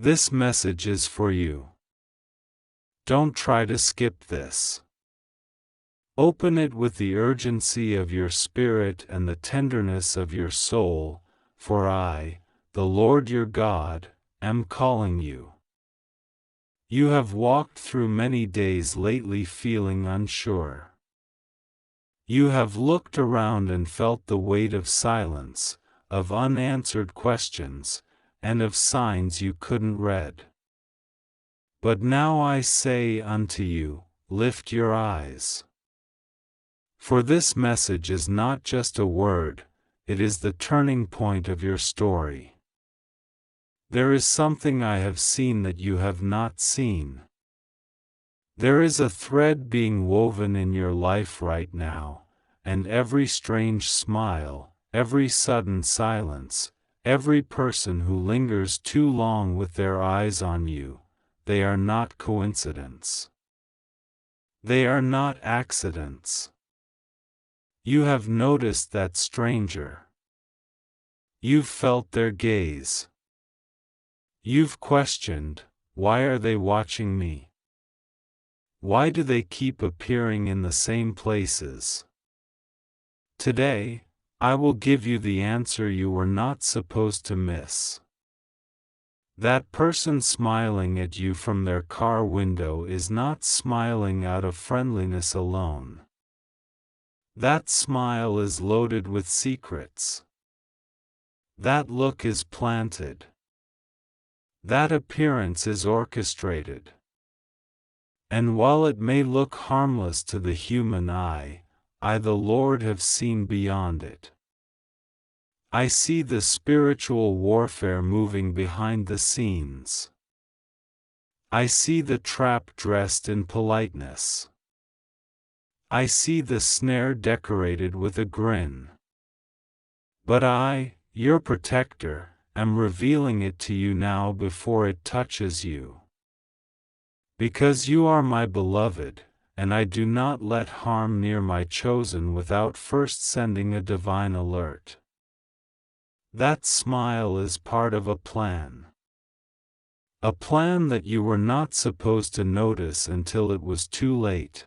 This message is for you. Don't try to skip this. Open it with the urgency of your spirit and the tenderness of your soul, for I, the Lord your God, am calling you. You have walked through many days lately feeling unsure. You have looked around and felt the weight of silence, of unanswered questions, and of signs you couldn't read. But now I say unto you, lift your eyes. For this message is not just a word, it is the turning point of your story. There is something I have seen that you have not seen. There is a thread being woven in your life right now, and every strange smile, every sudden silence, every person who lingers too long with their eyes on you, they are not coincidence. They are not accidents. You have noticed that stranger. You've felt their gaze. You've questioned, why are they watching me? Why do they keep appearing in the same places? Today, I will give you the answer you were not supposed to miss. That person smiling at you from their car window is not smiling out of friendliness alone. That smile is loaded with secrets. That look is planted. That appearance is orchestrated. And while it may look harmless to the human eye, I the Lord have seen beyond it. I see the spiritual warfare moving behind the scenes. I see the trap dressed in politeness. I see the snare decorated with a grin. But I, your protector, am revealing it to you now before it touches you. Because you are my beloved, and I do not let harm near my chosen without first sending a divine alert. That smile is part of a plan. A plan that you were not supposed to notice until it was too late.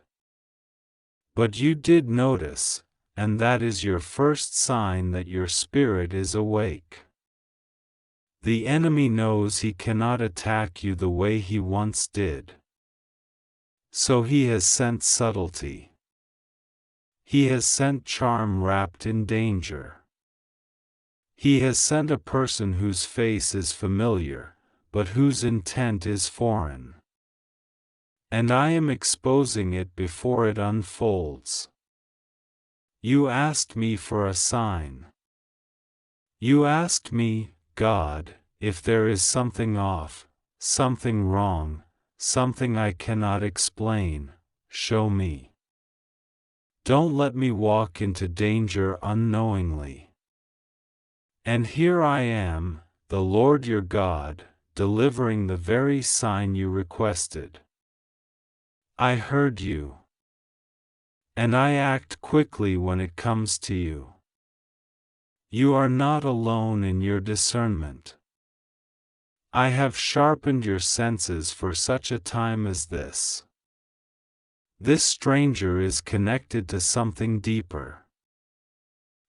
But you did notice, and that is your first sign that your spirit is awake. The enemy knows he cannot attack you the way he once did. So he has sent subtlety. He has sent charm wrapped in danger. He has sent a person whose face is familiar, but whose intent is foreign. And I am exposing it before it unfolds. You asked me for a sign. You asked me, God, if there is something off, something wrong, something I cannot explain, show me. Don't let me walk into danger unknowingly. And here I am, the Lord your God, delivering the very sign you requested. I heard you. And I act quickly when it comes to you. You are not alone in your discernment. I have sharpened your senses for such a time as this. This stranger is connected to something deeper.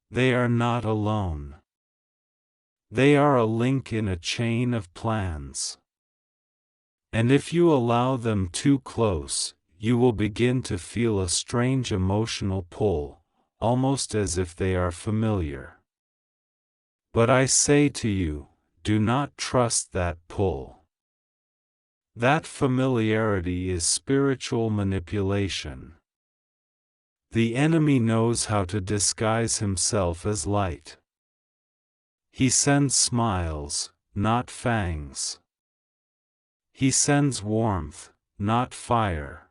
They are not alone. They are a link in a chain of plans. And if you allow them too close, you will begin to feel a strange emotional pull, almost as if they are familiar. But I say to you, do not trust that pull. That familiarity is spiritual manipulation. The enemy knows how to disguise himself as light. He sends smiles, not fangs. He sends warmth, not fire.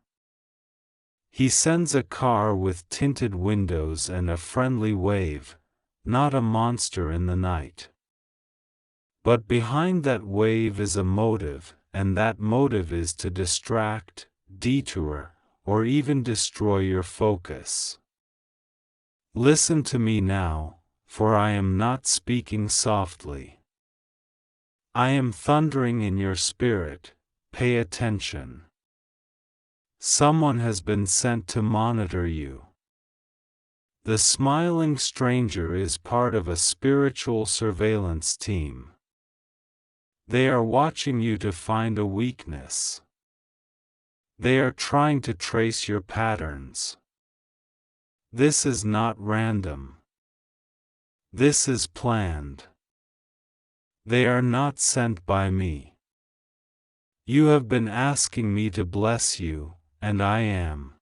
He sends a car with tinted windows and a friendly wave, not a monster in the night. But behind that wave is a motive, and that motive is to distract, detour, or even destroy your focus. Listen to me now, for I am not speaking softly. I am thundering in your spirit, pay attention. Someone has been sent to monitor you. The smiling stranger is part of a spiritual surveillance team. They are watching you to find a weakness. They are trying to trace your patterns. This is not random. This is planned. They are not sent by me. You have been asking me to bless you, and I am.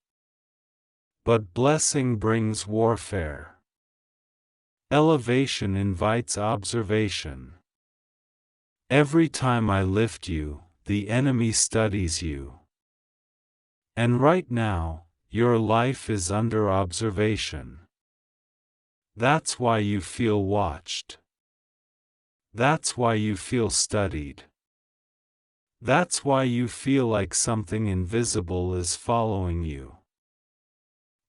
But blessing brings warfare. Elevation invites observation. Every time I lift you, the enemy studies you. And right now, your life is under observation. That's why you feel watched. That's why you feel studied. That's why you feel like something invisible is following you.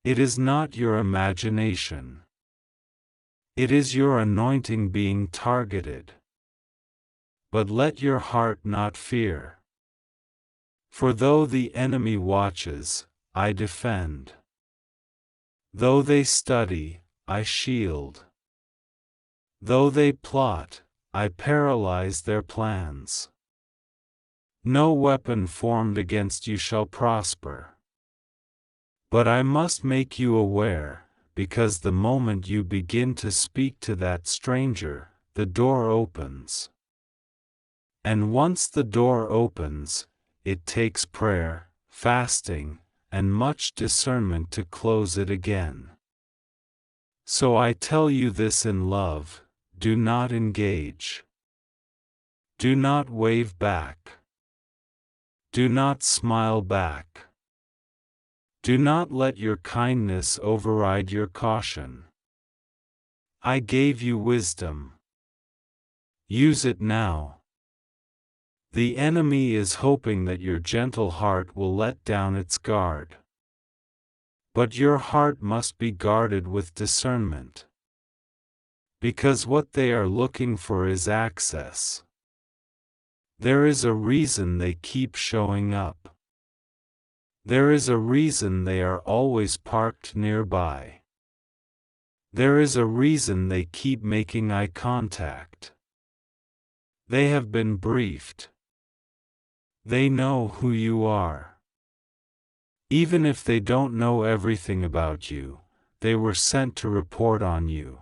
It is not your imagination. It is your anointing being targeted. But let your heart not fear. For though the enemy watches, I defend. Though they study, I shield. Though they plot, I paralyze their plans. No weapon formed against you shall prosper. But I must make you aware, because the moment you begin to speak to that stranger, the door opens. And once the door opens, it takes prayer, fasting, and much discernment to close it again. So I tell you this in love, do not engage. Do not wave back. Do not smile back. Do not let your kindness override your caution. I gave you wisdom. Use it now. The enemy is hoping that your gentle heart will let down its guard. But your heart must be guarded with discernment. Because what they are looking for is access. There is a reason they keep showing up. There is a reason they are always parked nearby. There is a reason they keep making eye contact. They have been briefed. They know who you are. Even if they don't know everything about you, they were sent to report on you.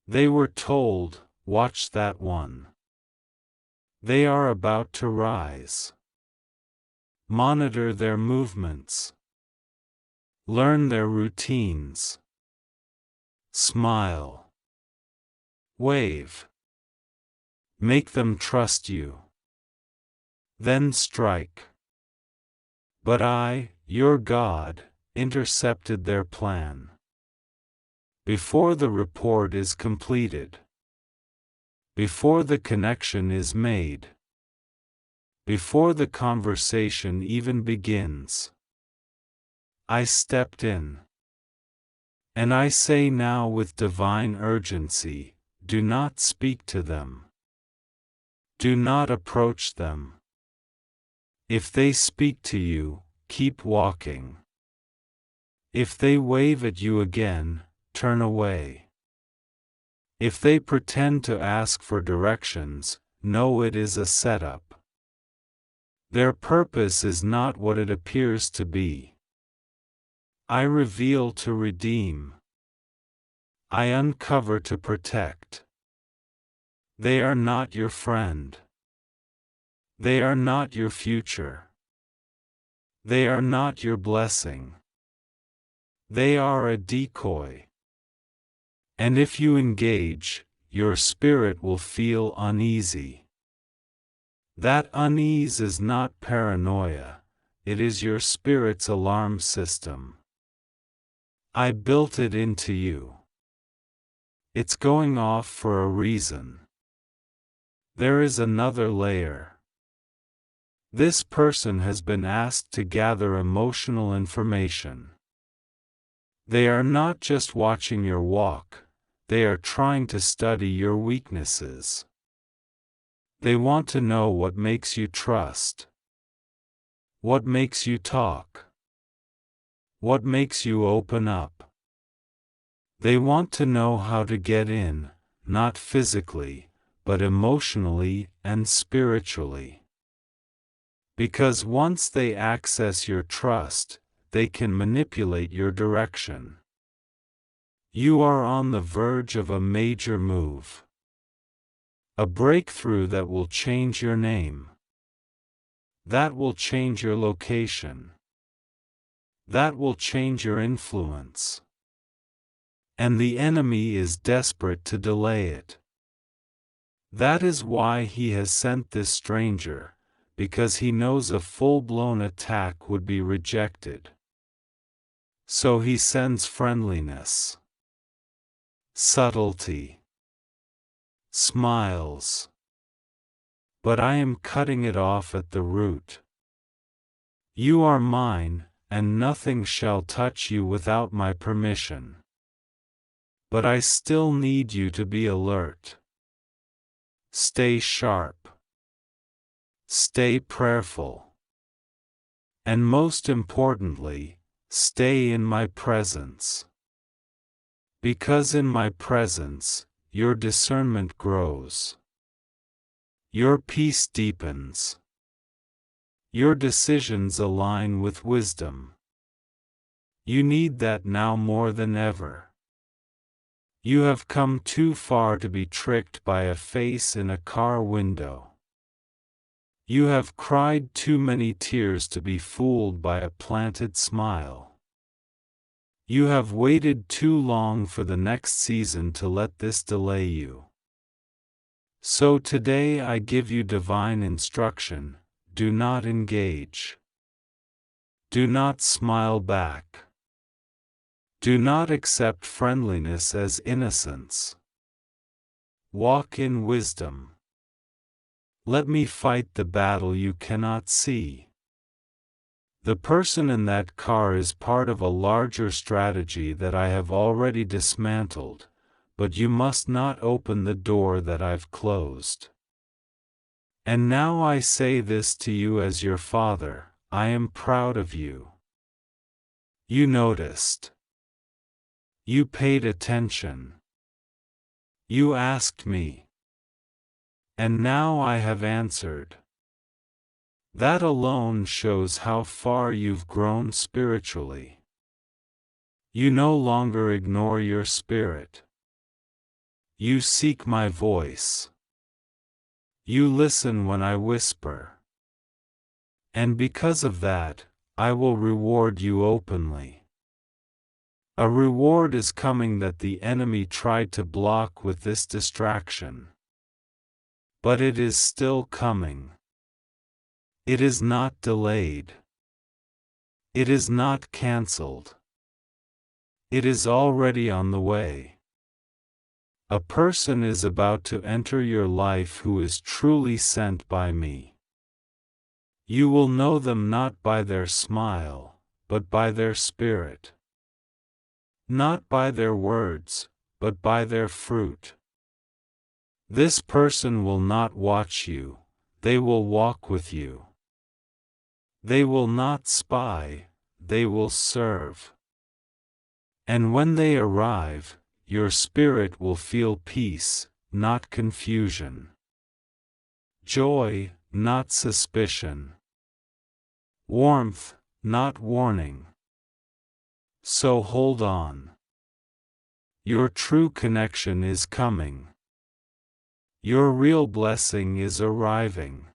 They were told, watch that one. They are about to rise. Monitor their movements. Learn their routines. Smile. Wave. Make them trust you. Then strike. But I, your God, intercepted their plan. Before the report is completed. Before the connection is made. Before the conversation even begins. I stepped in. And I say now with divine urgency, do not speak to them. Do not approach them. If they speak to you, keep walking. If they wave at you again, turn away. If they pretend to ask for directions, know it is a setup. Their purpose is not what it appears to be. I reveal to redeem. I uncover to protect. They are not your friend. They are not your future. They are not your blessing. They are a decoy. And if you engage, your spirit will feel uneasy. That unease is not paranoia, it is your spirit's alarm system. I built it into you. It's going off for a reason. There is another layer. This person has been asked to gather emotional information. They are not just watching your walk, they are trying to study your weaknesses. They want to know what makes you trust. What makes you talk? What makes you open up? They want to know how to get in, not physically, but emotionally and spiritually. Because once they access your trust, they can manipulate your direction. You are on the verge of a major move. A breakthrough that will change your name. That will change your location. That will change your influence. And the enemy is desperate to delay it. That is why he has sent this stranger, because he knows a full-blown attack would be rejected. So he sends friendliness, subtlety, smiles. But I am cutting it off at the root. You are mine, and nothing shall touch you without my permission. But I still need you to be alert. Stay sharp. Stay prayerful. And most importantly, stay in my presence. Because in my presence, your discernment grows. Your peace deepens. Your decisions align with wisdom. You need that now more than ever. You have come too far to be tricked by a face in a car window. You have cried too many tears to be fooled by a planted smile. You have waited too long for the next season to let this delay you. So today I give you divine instruction: do not engage. Do not smile back. Do not accept friendliness as innocence. Walk in wisdom. Let me fight the battle you cannot see. The person in that car is part of a larger strategy that I have already dismantled, but you must not open the door that I've closed. And now I say this to you as your father: I am proud of you. You noticed. You paid attention. You asked me. And now I have answered. That alone shows how far you've grown spiritually. You no longer ignore your spirit. You seek my voice. You listen when I whisper. And because of that, I will reward you openly. A reward is coming that the enemy tried to block with this distraction. But it is still coming. It is not delayed. It is not cancelled. It is already on the way. A person is about to enter your life who is truly sent by me. You will know them not by their smile, but by their spirit. Not by their words, but by their fruit. This person will not watch you, they will walk with you. They will not spy, they will serve. And when they arrive, your spirit will feel peace, not confusion. Joy, not suspicion. Warmth, not warning. So hold on. Your true connection is coming. Your real blessing is arriving.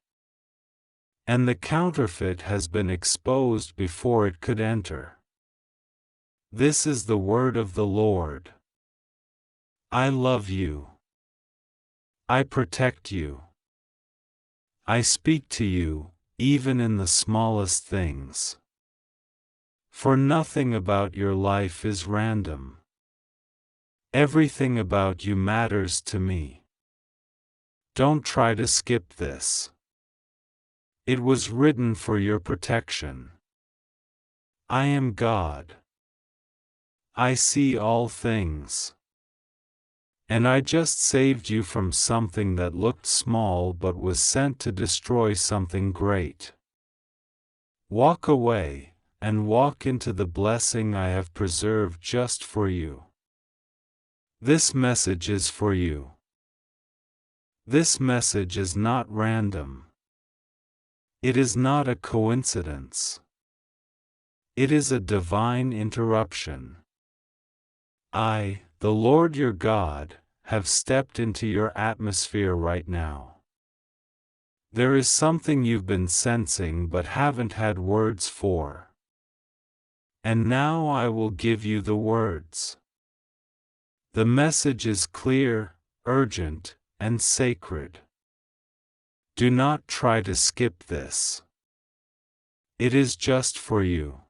And the counterfeit has been exposed before it could enter. This is the word of the Lord. I love you. I protect you. I speak to you, even in the smallest things. For nothing about your life is random. Everything about you matters to me. Don't try to skip this. It was written for your protection. I am God. I see all things. And I just saved you from something that looked small but was sent to destroy something great. Walk away, and walk into the blessing I have preserved just for you. This message is for you. This message is not random. It is not a coincidence. It is a divine interruption. I, the Lord your God, have stepped into your atmosphere right now. There is something you've been sensing but haven't had words for. And now I will give you the words. The message is clear, urgent, and sacred. Do not try to skip this. It is just for you.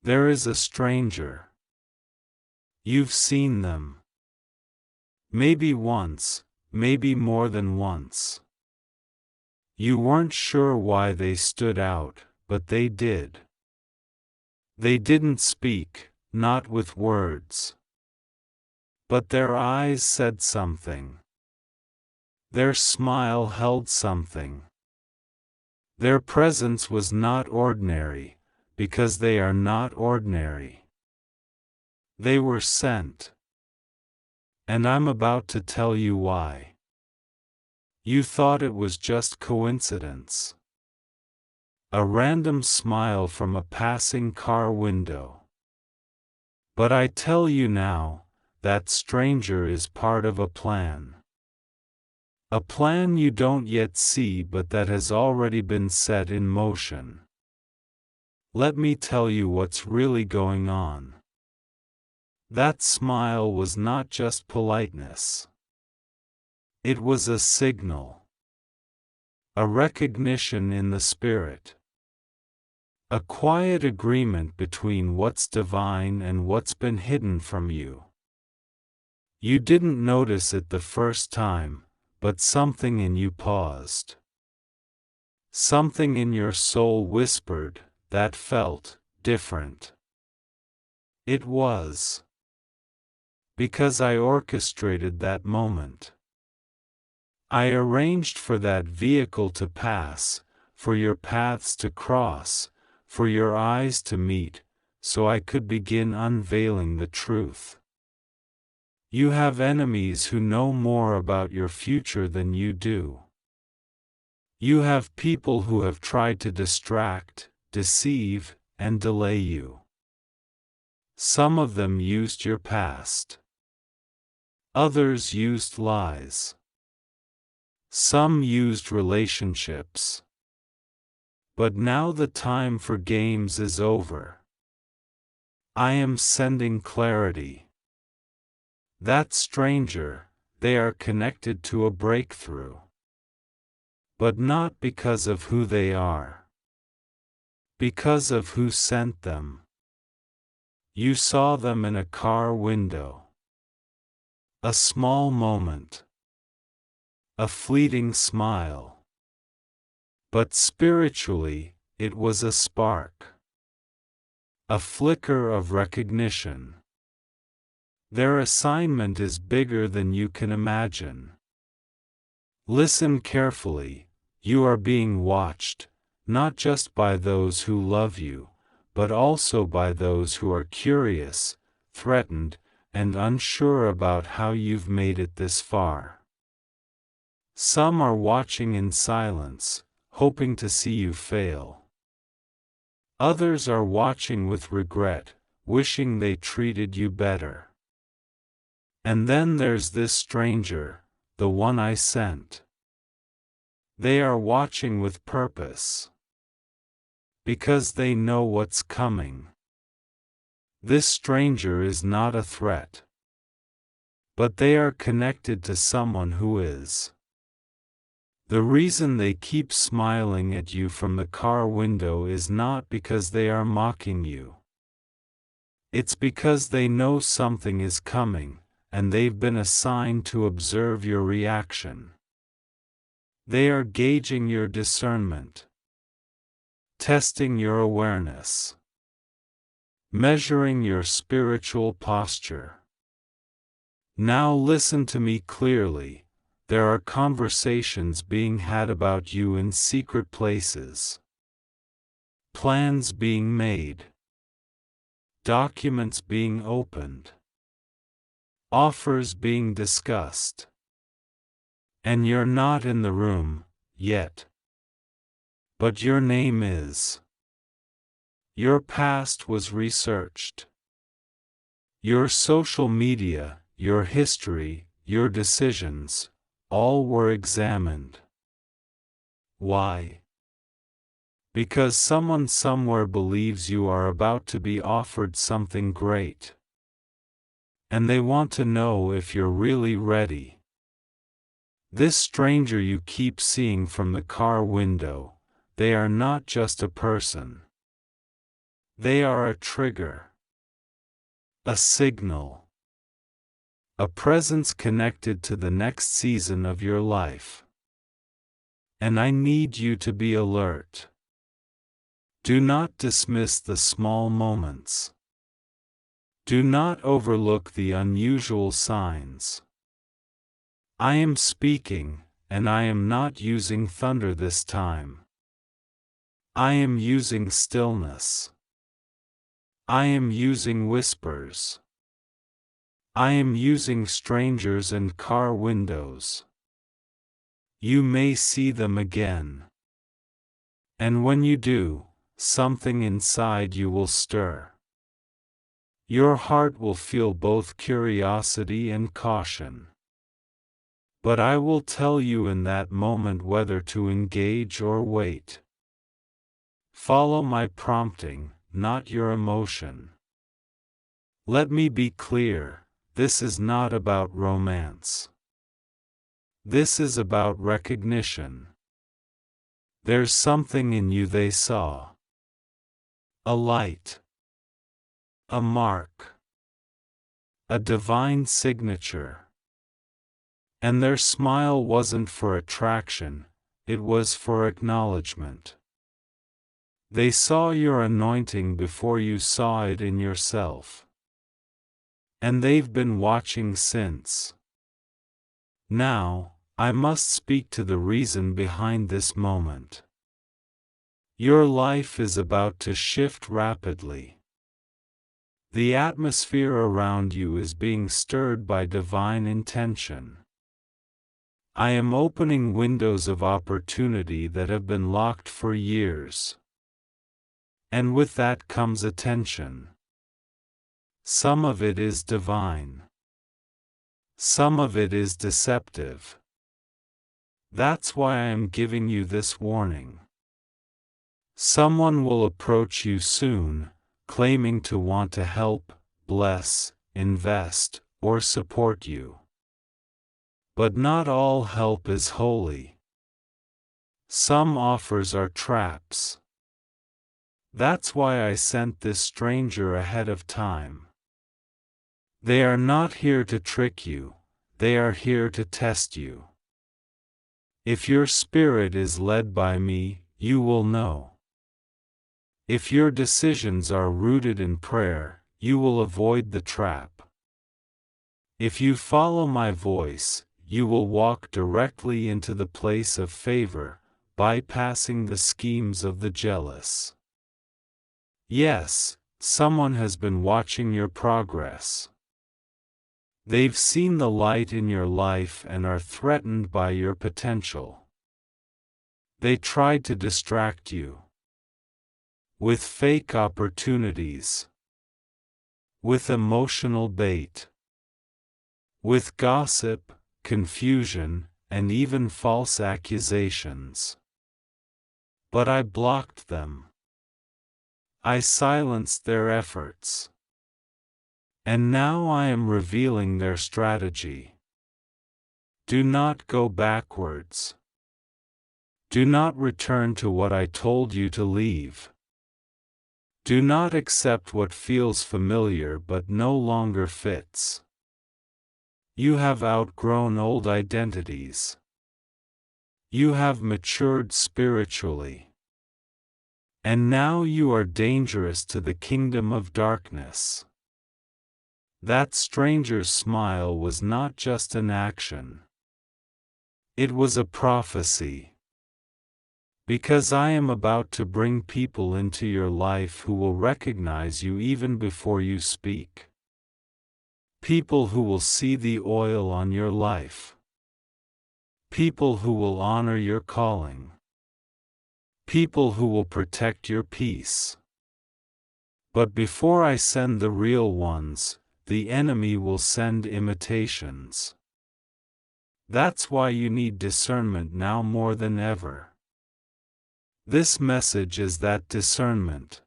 There is a stranger. You've seen them. Maybe once, maybe more than once. You weren't sure why they stood out, but they did. They didn't speak, not with words. But their eyes said something. Their smile held something. Their presence was not ordinary, because they are not ordinary. They were sent. And I'm about to tell you why. You thought it was just coincidence. A random smile from a passing car window. But I tell you now, that stranger is part of a plan. A plan you don't yet see but that has already been set in motion. Let me tell you what's really going on. That smile was not just politeness. It was a signal. A recognition in the spirit. A quiet agreement between what's divine and what's been hidden from you. You didn't notice it the first time, but something in you paused. Something in your soul whispered, that felt different. It was. Because I orchestrated that moment. I arranged for that vehicle to pass, for your paths to cross, for your eyes to meet, so I could begin unveiling the truth. You have enemies who know more about your future than you do. You have people who have tried to distract, deceive, and delay you. Some of them used your past. Others used lies. Some used relationships. But now the time for games is over. I am sending clarity. That stranger, they are connected to a breakthrough. But not because of who they are. Because of who sent them. You saw them in a car window. A small moment. A fleeting smile. But spiritually, it was a spark. A flicker of recognition. Their assignment is bigger than you can imagine. Listen carefully, you are being watched, not just by those who love you, but also by those who are curious, threatened, and unsure about how you've made it this far. Some are watching in silence, hoping to see you fail. Others are watching with regret, wishing they treated you better. And then there's this stranger, the one I sent. They are watching with purpose. Because they know what's coming. This stranger is not a threat. But they are connected to someone who is. The reason they keep smiling at you from the car window is not because they are mocking you. It's because they know something is coming, and they've been assigned to observe your reaction. They are gauging your discernment. Testing your awareness. Measuring your spiritual posture. Now listen to me clearly. There are conversations being had about you in secret places. Plans being made. Documents being opened. Offers being discussed. And you're not in the room, yet. But your name is. Your past was researched. Your social media, your history, your decisions, all were examined. Why? Because someone somewhere believes you are about to be offered something great. And they want to know if you're really ready. This stranger you keep seeing from the car window, they are not just a person. They are a trigger. A signal. A presence connected to the next season of your life. And I need you to be alert. Do not dismiss the small moments. Do not overlook the unusual signs. I am speaking, and I am not using thunder this time. I am using stillness. I am using whispers. I am using strangers and car windows. You may see them again. And when you do, something inside you will stir. Your heart will feel both curiosity and caution. But I will tell you in that moment whether to engage or wait. Follow my prompting, not your emotion. Let me be clear, this is not about romance. This is about recognition. There's something in you they saw. A light. A mark. A divine signature. And their smile wasn't for attraction, it was for acknowledgement. They saw your anointing before you saw it in yourself. And they've been watching since. Now, I must speak to the reason behind this moment. Your life is about to shift rapidly. The atmosphere around you is being stirred by divine intention. I am opening windows of opportunity that have been locked for years. And with that comes attention. Some of it is divine. Some of it is deceptive. That's why I am giving you this warning. Someone will approach you soon, claiming to want to help, bless, invest, or support you. But not all help is holy. Some offers are traps. That's why I sent this stranger ahead of time. They are not here to trick you, they are here to test you. If your spirit is led by me, you will know. If your decisions are rooted in prayer, you will avoid the trap. If you follow my voice, you will walk directly into the place of favor, bypassing the schemes of the jealous. Yes, someone has been watching your progress. They've seen the light in your life and are threatened by your potential. They tried to distract you. With fake opportunities. With emotional bait. With gossip, confusion, and even false accusations. But I blocked them. I silenced their efforts. And now I am revealing their strategy. Do not go backwards. Do not return to what I told you to leave. Do not accept what feels familiar but no longer fits. You have outgrown old identities. You have matured spiritually. And now you are dangerous to the kingdom of darkness. That stranger's smile was not just an action. It was a prophecy. Because I am about to bring people into your life who will recognize you even before you speak. People who will see the oil on your life. People who will honor your calling. People who will protect your peace. But before I send the real ones, the enemy will send imitations. That's why you need discernment now more than ever. This message is that discernment.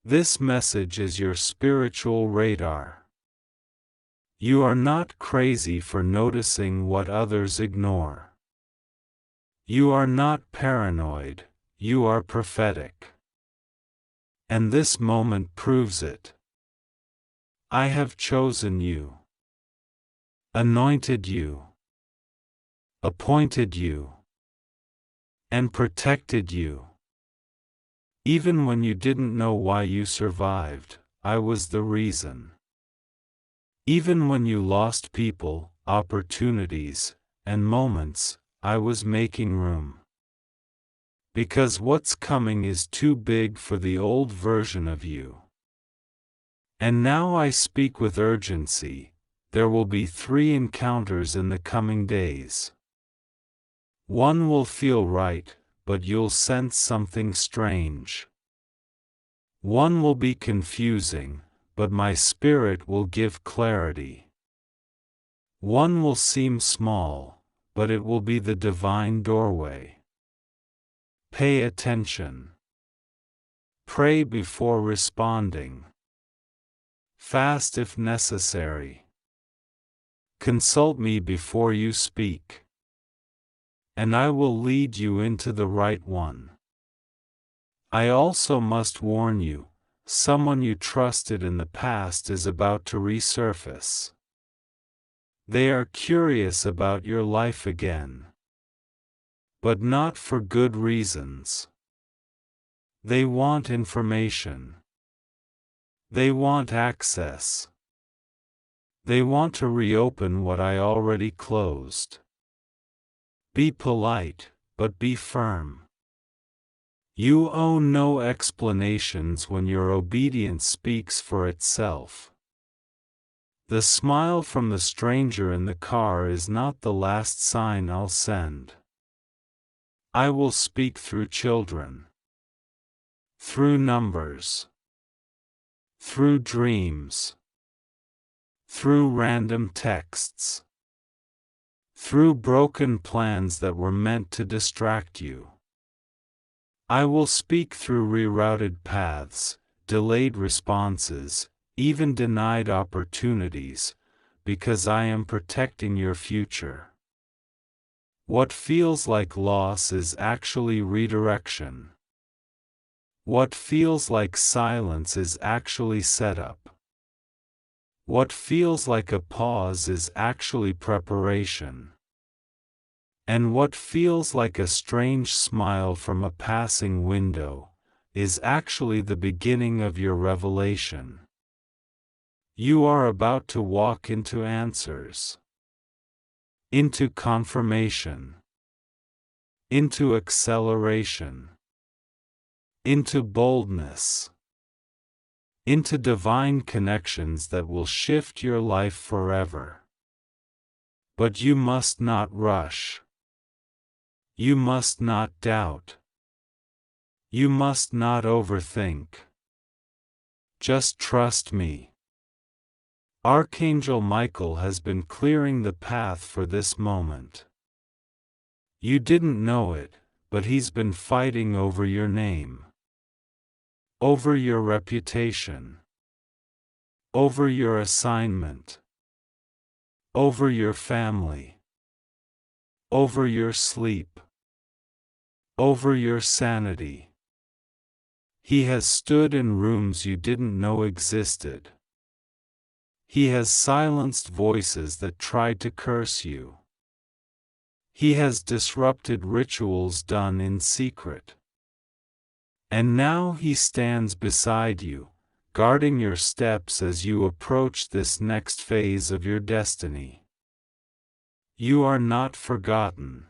This message is your spiritual radar. You are not crazy for noticing what others ignore. You are not paranoid, you are prophetic. And this moment proves it. I have chosen you, anointed you, appointed you, and protected you. Even when you didn't know why you survived, I was the reason. Even when you lost people, opportunities, and moments, I was making room. Because what's coming is too big for the old version of you. And now I speak with urgency. There will be 3 encounters in the coming days. One will feel right, but you'll sense something strange. One will be confusing, but my spirit will give clarity. One will seem small, but it will be the divine doorway. Pay attention. Pray before responding. Fast if necessary. Consult me before you speak. And I will lead you into the right one. I also must warn you, someone you trusted in the past is about to resurface. They are curious about your life again. But not for good reasons. They want information. They want access. They want to reopen what I already closed. Be polite, but be firm. You owe no explanations when your obedience speaks for itself. The smile from the stranger in the car is not the last sign I'll send. I will speak through children. Through numbers. Through dreams. Through random texts. Through broken plans that were meant to distract you. I will speak through rerouted paths, delayed responses, even denied opportunities, because I am protecting your future. What feels like loss is actually redirection. What feels like silence is actually setup. What feels like a pause is actually preparation. And what feels like a strange smile from a passing window is actually the beginning of your revelation. You are about to walk into answers, into confirmation, into acceleration, into boldness, into divine connections that will shift your life forever. But you must not rush. You must not doubt. You must not overthink. Just trust me. Archangel Michael has been clearing the path for this moment. You didn't know it, but he's been fighting over your name. Over your reputation. Over your assignment. Over your family. Over your sleep. Over your sanity. He has stood in rooms you didn't know existed. He has silenced voices that tried to curse you. He has disrupted rituals done in secret. And now he stands beside you, guarding your steps as you approach this next phase of your destiny. You are not forgotten.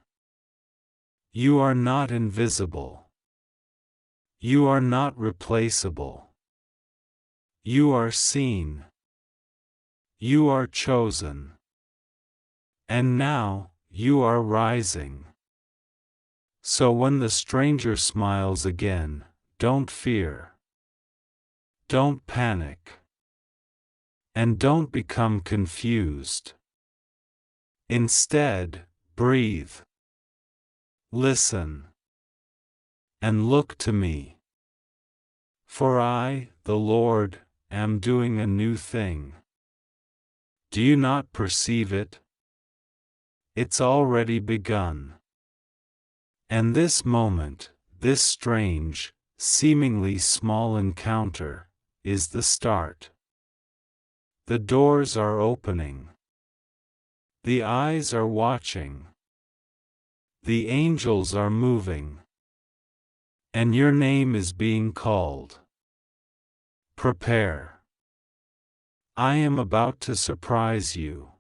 You are not invisible. You are not replaceable. You are seen. You are chosen. And now, you are rising. So when the stranger smiles again, don't fear. Don't panic. And don't become confused. Instead, breathe. Listen. And look to me. For I, the Lord, am doing a new thing. Do you not perceive it? It's already begun. And this moment, this strange, seemingly small encounter, is the start. The doors are opening. The eyes are watching. The angels are moving. And your name is being called. Prepare. I am about to surprise you.